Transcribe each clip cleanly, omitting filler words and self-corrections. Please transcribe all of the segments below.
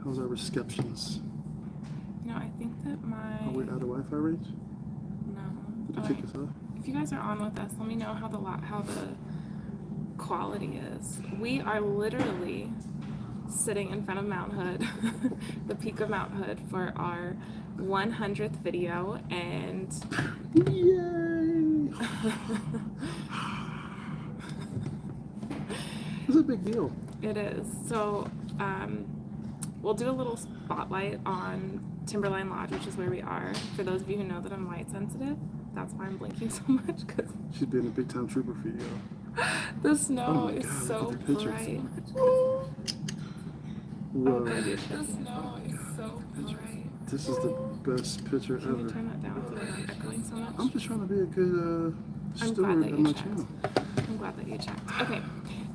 How's our receptions? No, I think that Are we out of Wi-Fi range? No. Did it kick us off? If you guys are on with us, let me know how the quality is. We are literally sitting in front of Mount Hood, the peak of Mount Hood, for our 100th video, and yay! It's a big deal. It is. So we'll do a little spotlight on Timberline Lodge, which is where we are. For those of you who know that I'm light sensitive, that's why I'm blinking so much. Cause she's been a big time trooper for you. The snow is God, so bright. Whoa. The snow is so bright. This is the best picture ever. Can you turn that down so we're not echoing so much? I'm just trying to be a good steward of my channel. I'm glad that you checked. Okay,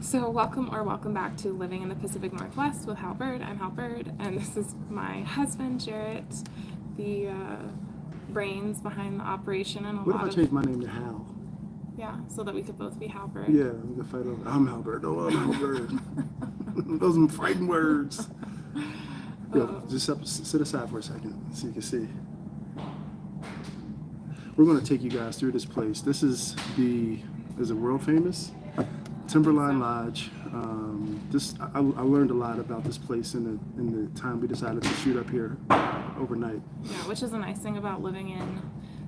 so welcome back to Living in the Pacific Northwest with Hal Byrd. I'm Hal Byrd, and this is my husband, Jarrett, the brains behind the operation. And what if I change my name to Hal? Yeah, so that we could both be Hal Byrd. Yeah, we could fight over. I'm Hal Byrd. No, I'm Hal Byrd. Those are fighting words. Yeah, just sit aside for a second so you can see. We're going to take you guys through this place. This is is it world famous? Timberline Lodge. I learned a lot about this place in the time we decided to shoot up here overnight. Yeah, which is a nice thing about living in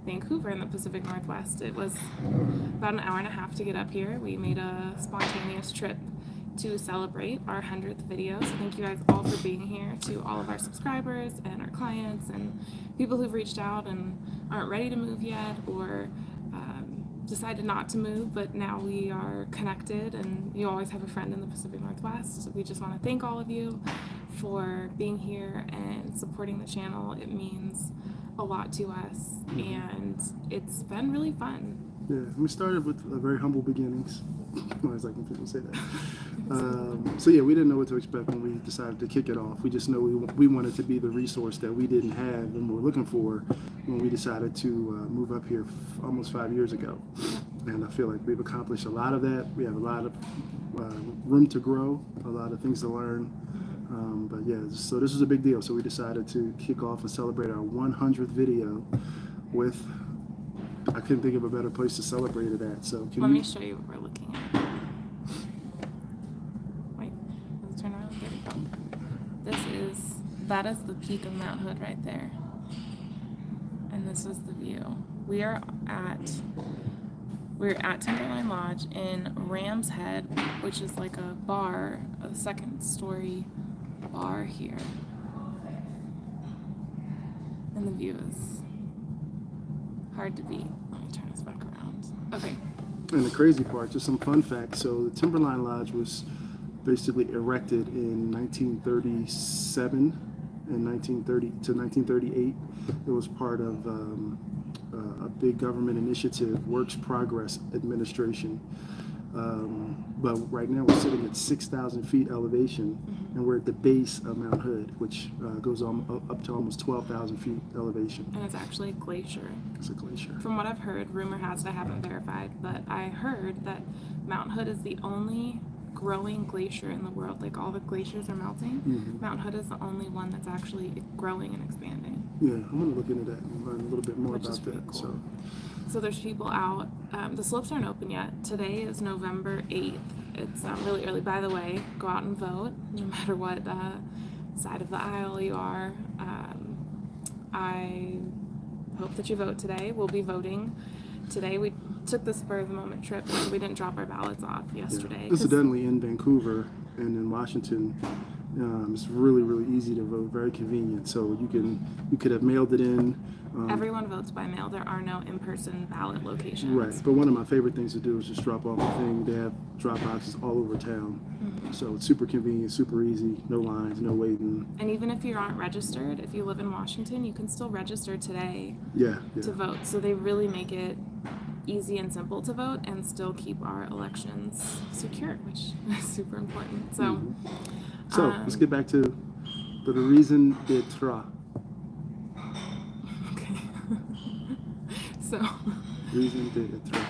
Vancouver in the Pacific Northwest. It was about an hour and a half to get up here. We made a spontaneous trip to celebrate our 100th video. So thank you guys all for being here, to all of our subscribers and our clients and people who've reached out and aren't ready to move yet, or decided not to move, but now we are connected and you always have a friend in the Pacific Northwest. So we just want to thank all of you for being here and supporting the channel. It means a lot to us, and it's been really fun. Yeah, we started with very humble beginnings. I always like when people say that. So yeah, we didn't know what to expect when we decided to kick it off. We just know we wanted to be the resource that we didn't have and were looking for when we decided to move up here almost 5 years ago. And I feel like we've accomplished a lot of that. We have a lot of room to grow, a lot of things to learn. But yeah, so this was a big deal. So we decided to kick off and celebrate our 100th video with, I couldn't think of a better place to celebrate it at. So let me show you what we're looking at. Wait, let's turn around. There we go. That is the peak of Mount Hood right there. And this is the view. We're at Timberline Lodge in Ram's Head, which is like a bar, a second-story bar here. And the view is hard to beat. Let me turn this back around. Okay. And the crazy part, just some fun facts. So the Timberline Lodge was basically erected in 1937 and 1930 to 1938. It was part of a big government initiative, Works Progress Administration. But right now we're sitting at 6,000 feet elevation, and we're at the base of Mount Hood, which goes up to almost 12,000 feet elevation. And it's actually a glacier. It's a glacier. From what I've heard, rumor has it, I haven't verified, but I heard that Mount Hood is the only growing glacier in the world. Like, all the glaciers are melting. Mm-hmm. Mount Hood is the only one that's actually growing and expanding. Yeah, I'm going to look into that and learn a little bit more about that. Cool. So there's people out. The slopes aren't open yet. Today is November 8th. It's really early. By the way, go out and vote, no matter what side of the aisle you are. I hope that you vote today. We'll be voting today. We took the spur of the moment trip, so we didn't drop our ballots off yesterday. Yeah. Incidentally, in Vancouver and in Washington, it's really, really easy to vote. Very convenient. So you could have mailed it in. Everyone votes by mail. There are no in-person ballot locations. Right, but one of my favorite things to do is just drop off the thing. They have drop boxes all over town. Mm-hmm. So it's super convenient, super easy, no lines, no waiting. And even if you aren't registered, if you live in Washington, you can still register today to vote. So they really make it easy and simple to vote and still keep our elections secure, which is super important. So, so let's get back to the reason d'etre. So, reason d'etre.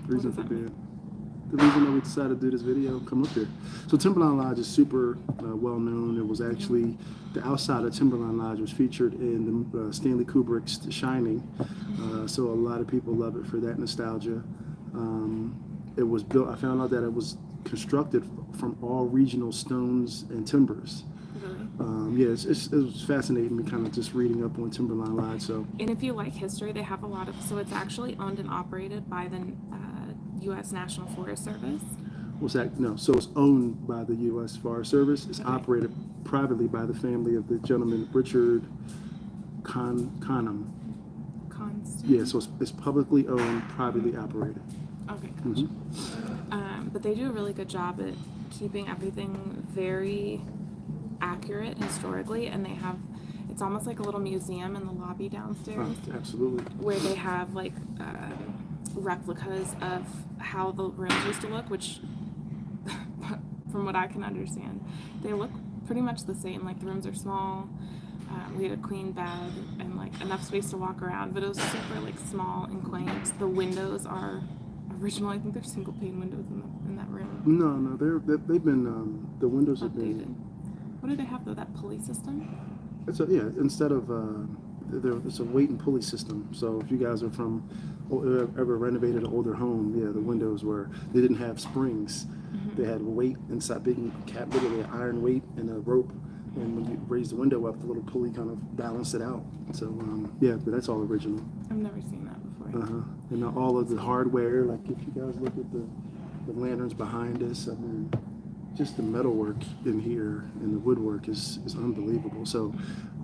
Reason for being. the reason that we decided to do this video, come up here. So Timberline Lodge is super well known. It was actually, the outside of Timberline Lodge was featured in the Stanley Kubrick's The Shining. So a lot of people love it for that nostalgia. It was built, I found out that it was constructed from all regional stones and timbers. Yeah, it was fascinating me kind of just reading up on Timberline Lodge. So, and if you like history, they have a lot of, so it's actually owned and operated by the U.S. National Forest Service. what's that? No, so it's owned by the U.S. Forest Service. It's Okay. operated privately by the family of the gentleman Richard Conham. Constant. Yeah, so it's publicly owned, privately operated. Okay, gotcha. But they do a really good job at keeping everything very accurate historically, and they have, it's almost like a little museum in the lobby downstairs Absolutely. where they have like replicas of how the rooms used to look, which from what I can understand, they look pretty much the same. Like the rooms are small. We had a queen bed and like enough space to walk around, but it was super like small and quaint. The windows are original. I think they're single pane windows in that room. No, they've been the windows have Updated. been. What do they have though? That pulley system? Instead of it's a weight and pulley system. So if you guys are from ever renovated an older home, the windows they didn't have springs. Mm-hmm. They had weight inside, big literally an iron weight and a rope. And when you raise the window up, the little pulley kind of balanced it out. So but that's all original. I've never seen that before. And all of the hardware, like if you guys look at the lanterns behind us, I mean, just the metalwork in here and the woodwork is unbelievable. So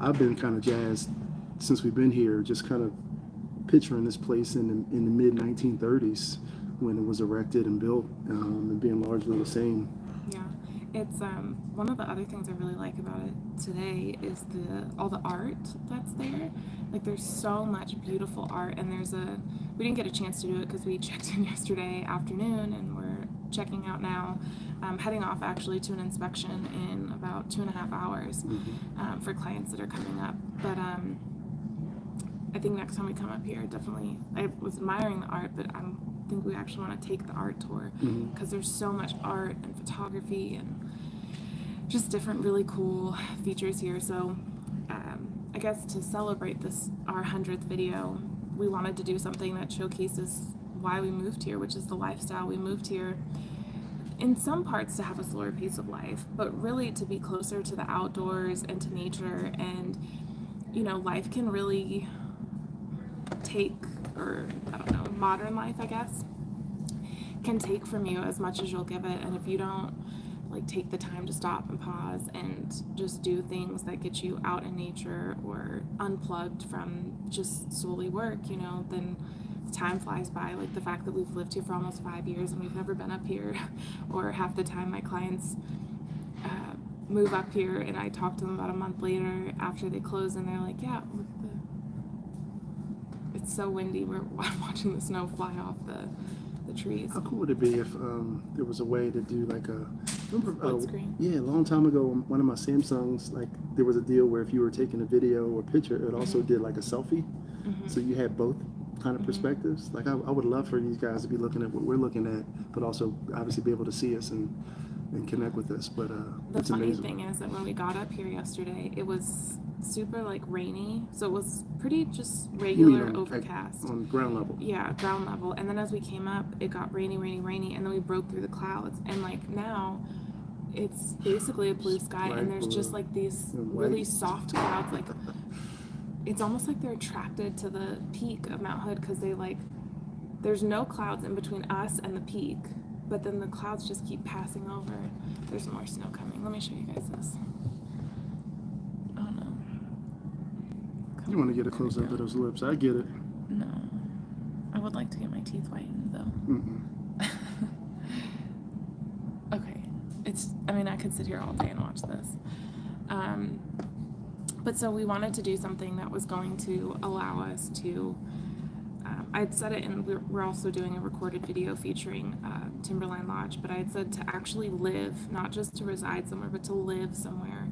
I've been kind of jazzed since we've been here, just kind of picturing this place in the mid 1930s when it was erected and built, and being largely the same. Yeah, it's one of the other things I really like about it today is all the art that's there. Like there's so much beautiful art, and we didn't get a chance to do it because we checked in yesterday afternoon, and we're checking out now. Heading off actually to an inspection in about 2.5 hours for clients that are coming up. But I think next time we come up here, definitely, I was admiring the art, but I think we actually want to take the art tour because there's so much art and photography and just different really cool features here. So I guess to celebrate our 100th video, we wanted to do something that showcases why we moved here, which is the lifestyle. We moved here in some parts to have a slower pace of life, but really to be closer to the outdoors and to nature. And life can really take, or I don't know, modern life, I guess, can take from you as much as you'll give it. And if you don't take the time to stop and pause and just do things that get you out in nature or unplugged from just solely work, then time flies by. Like the fact that we've lived here for almost 5 years and we've never been up here, or half the time my clients move up here and I talk to them about a month later after they close and they're like, yeah, look, it's so windy, we're watching the snow fly off the trees. How cool would it be if there was a way to do like Split screen? Yeah, a long time ago, one of my Samsungs, there was a deal where if you were taking a video or picture, it also did like a selfie. So you had both kind of perspectives. I would love for you guys to be looking at what we're looking at, but also obviously be able to see us and connect with us. But the funny thing is that when we got up here yesterday, it was super rainy, so it was pretty just regular overcast on ground level. Yeah, ground level. And then as we came up, it got rainy, and then we broke through the clouds, and now it's basically a blue sky, and there's just these really soft clouds. It's almost like they're attracted to the peak of Mount Hood because there's no clouds in between us and the peak, but then the clouds just keep passing over. There's more snow coming. Let me show you guys this. Oh no. You want to get a close up of those lips. I get it. No. I would like to get my teeth whitened though. Okay. I could sit here all day and watch this. But so we wanted to do something that was going to allow us to, I'd said it, and we're also doing a recorded video featuring Timberline Lodge, but I had said to actually live, not just to reside somewhere, but to live somewhere.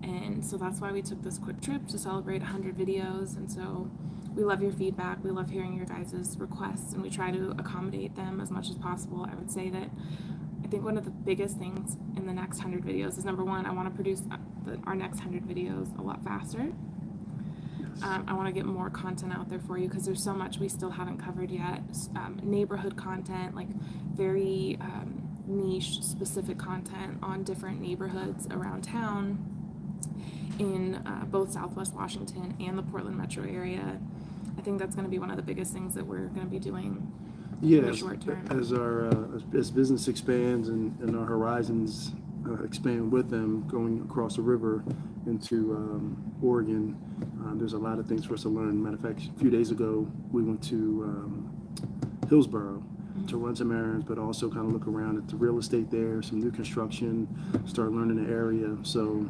And so that's why we took this quick trip to celebrate 100 videos. And so we love your feedback. We love hearing your guys' requests, and we try to accommodate them as much as possible. I would say that I think one of the biggest things in the next 100 videos is, number one, I want to produce our next 100 videos a lot faster. I want to get more content out there for you because there's so much we still haven't covered yet. Neighborhood content, like very niche, specific content on different neighborhoods around town in both Southwest Washington and the Portland metro area. I think that's going to be one of the biggest things that we're going to be doing in the short term. As our as business expands and our horizons expand with them, going across the river into Oregon, there's a lot of things for us to learn. Matter of fact, a few days ago, we went to Hillsborough to run some errands, but also kind of look around at the real estate there, some new construction, start learning the area. So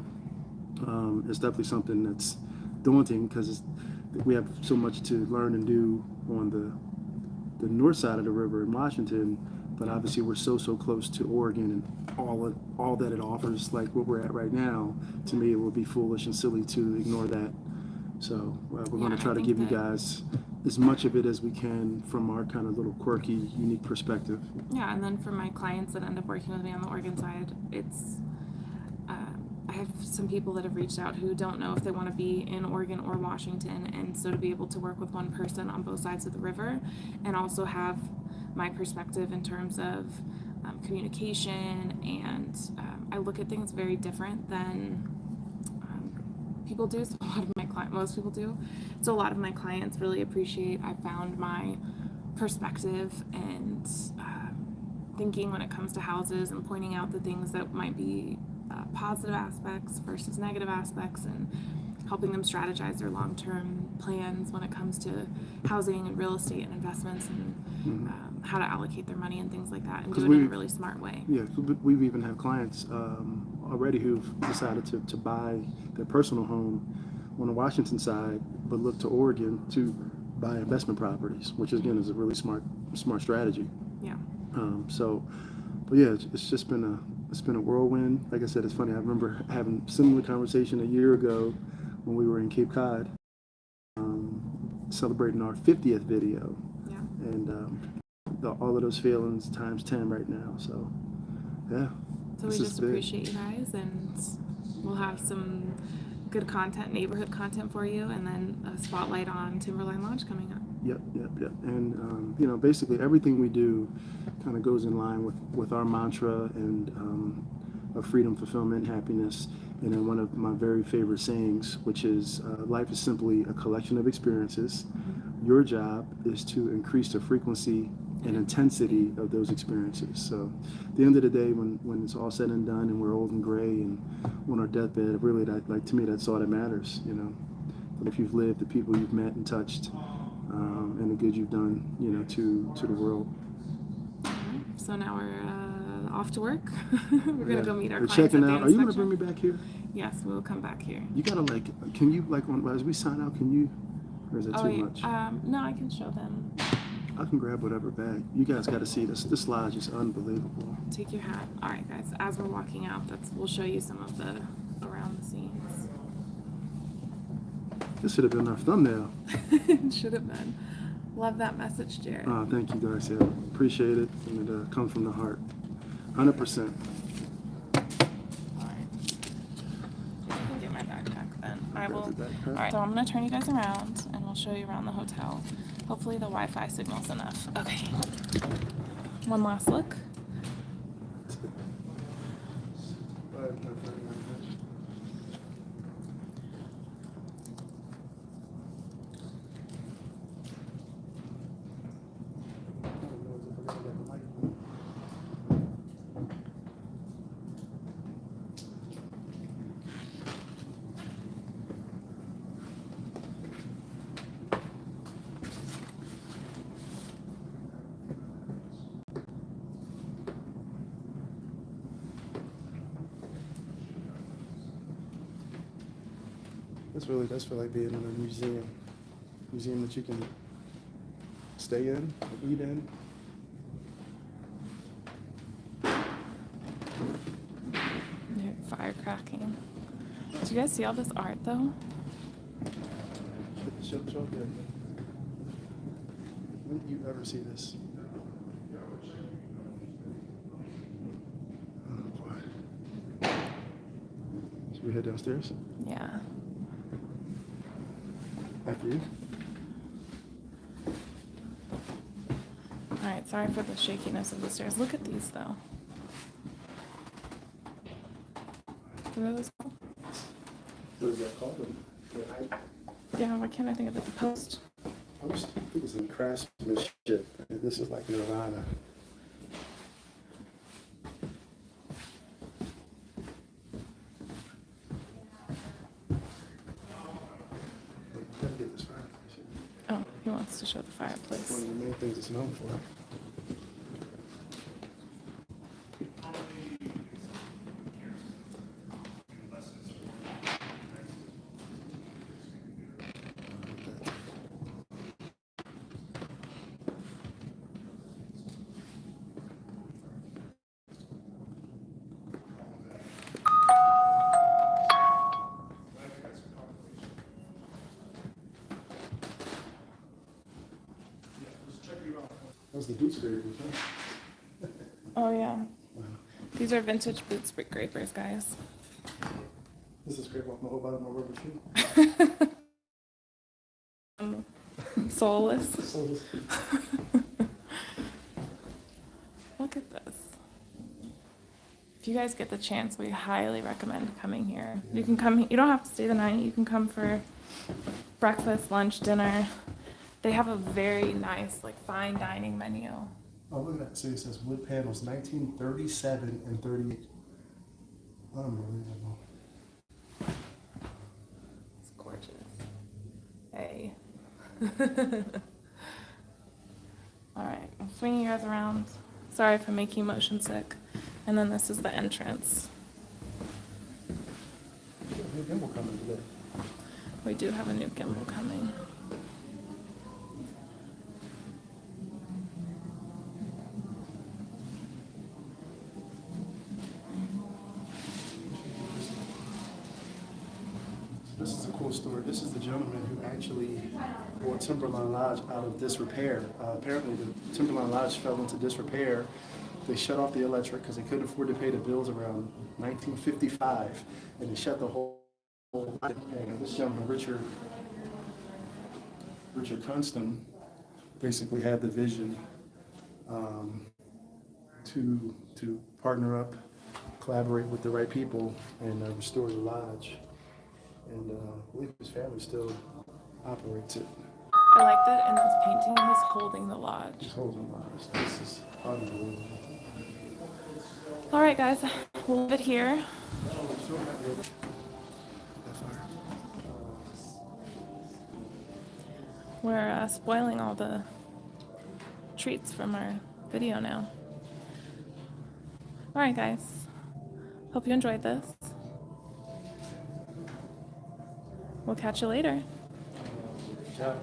it's definitely something that's daunting because we have so much to learn and do on the north side of the river in Washington, but obviously we're so close to Oregon and all that it offers, like what we're at right now. To me, it would be foolish and silly to ignore that. So we're going to try to give you guys as much of it as we can from our kind of little quirky, unique perspective. Yeah, and then for my clients that end up working with me on the Oregon side, it's I have some people that have reached out who don't know if they want to be in Oregon or Washington, and so to be able to work with one person on both sides of the river and also have my perspective in terms of communication, and I look at things very different than people do. So a lot of my most people do. So a lot of my clients really appreciate I found my perspective and thinking when it comes to houses and pointing out the things that might be positive aspects versus negative aspects, and helping them strategize their long-term plans when it comes to housing and real estate and investments, and how to allocate their money and things like that, and do it in a really smart way. Yeah, we've even had clients already who've decided to buy their personal home on the Washington side, but look to Oregon to buy investment properties, which again is a really smart strategy. Yeah. But yeah, it's just been a whirlwind. Like I said, it's funny. I remember having a similar conversation a year ago when we were in Cape Cod, celebrating our 50th video. Yeah. And all of those feelings times 10 right now. So, yeah. So we just appreciate you guys, and we'll have some good content, neighborhood content for you, and then a spotlight on Timberline Lodge coming up. Yep. And, basically everything we do kind of goes in line with our mantra and of freedom, fulfillment, happiness. And then one of my very favorite sayings, which is life is simply a collection of experiences. Your job is to increase the frequency and intensity of those experiences. So at the end of the day, when it's all said and done and we're old and gray and on our deathbed, really, to me, that's all that matters, If you've lived, the people you've met and touched, and the good you've done, to the world. So now we're off to work. We're gonna go meet our clients. We're checking out. Are you gonna bring me back here? Yes, we'll come back here. You gotta can you as we sign out, can you, or is it too much? No, I can show them. I can grab whatever bag. You guys got to see this. This lodge is unbelievable. Take your hat. All right, guys. As we're walking out, we'll show you some of the around the scenes. This should have been our thumbnail. It should have been. Love that message, Jared. Thank you, guys. Yeah, appreciate it, and it comes from the heart, 100%. All right. I can get my backpack then. I will. All right. So I'm gonna turn you guys around, and we'll show you around the hotel. Hopefully the Wi-Fi signal's enough. Okay. One last look. That's for like being in a museum that you can stay in, eat in. Fire cracking. Did you guys see all this art though? Show there. When do you ever see this? Oh boy. Should we head downstairs? Yeah. After you? All right, sorry for the shakiness of the stairs. Look at these, though. What are those called? What is that called? Yeah, why can't I think of it? The post. I think it's in craftsmanship. This is like Nirvana. Gotta get this fireplace. Oh, he wants to show the It's fireplace. one of the main things it's known for. That was the boot scrapers, huh? Oh, yeah. Wow. These are vintage boot scrapers, guys. This is scrape off my whole bottom of my rubber shoe. Soulless. So this- Look at this. If you guys get the chance, we highly recommend coming here. You can come, you don't have to stay the night. You can come for breakfast, lunch, dinner. They have a very nice, like, fine dining menu. Oh, look at that. So it says wood panels, 1937 and 38. Unbelievable. It's gorgeous. Hey. All right, I'm swinging you guys around. Sorry if I'm making you motion sick. And then this is the entrance. Yeah, new gimbal coming today. We do have a new gimbal coming. This is a cool story. This is the gentleman who actually brought Timberline Lodge out of disrepair. Apparently, the Timberline Lodge fell into disrepair. They shut off the electric because they couldn't afford to pay the bills around 1955, and they shut the whole. And this gentleman, Richard Kunston, basically had the vision to partner up, collaborate with the right people, and restore the lodge. And I believe his family still operates it. I like that in this painting, he's holding the lodge. Just holding the lodge. This is unbelievable. All right, guys, we'll leave it here. We're spoiling all the treats from our video now. All right, guys. Hope you enjoyed this. We'll catch you later. Ciao.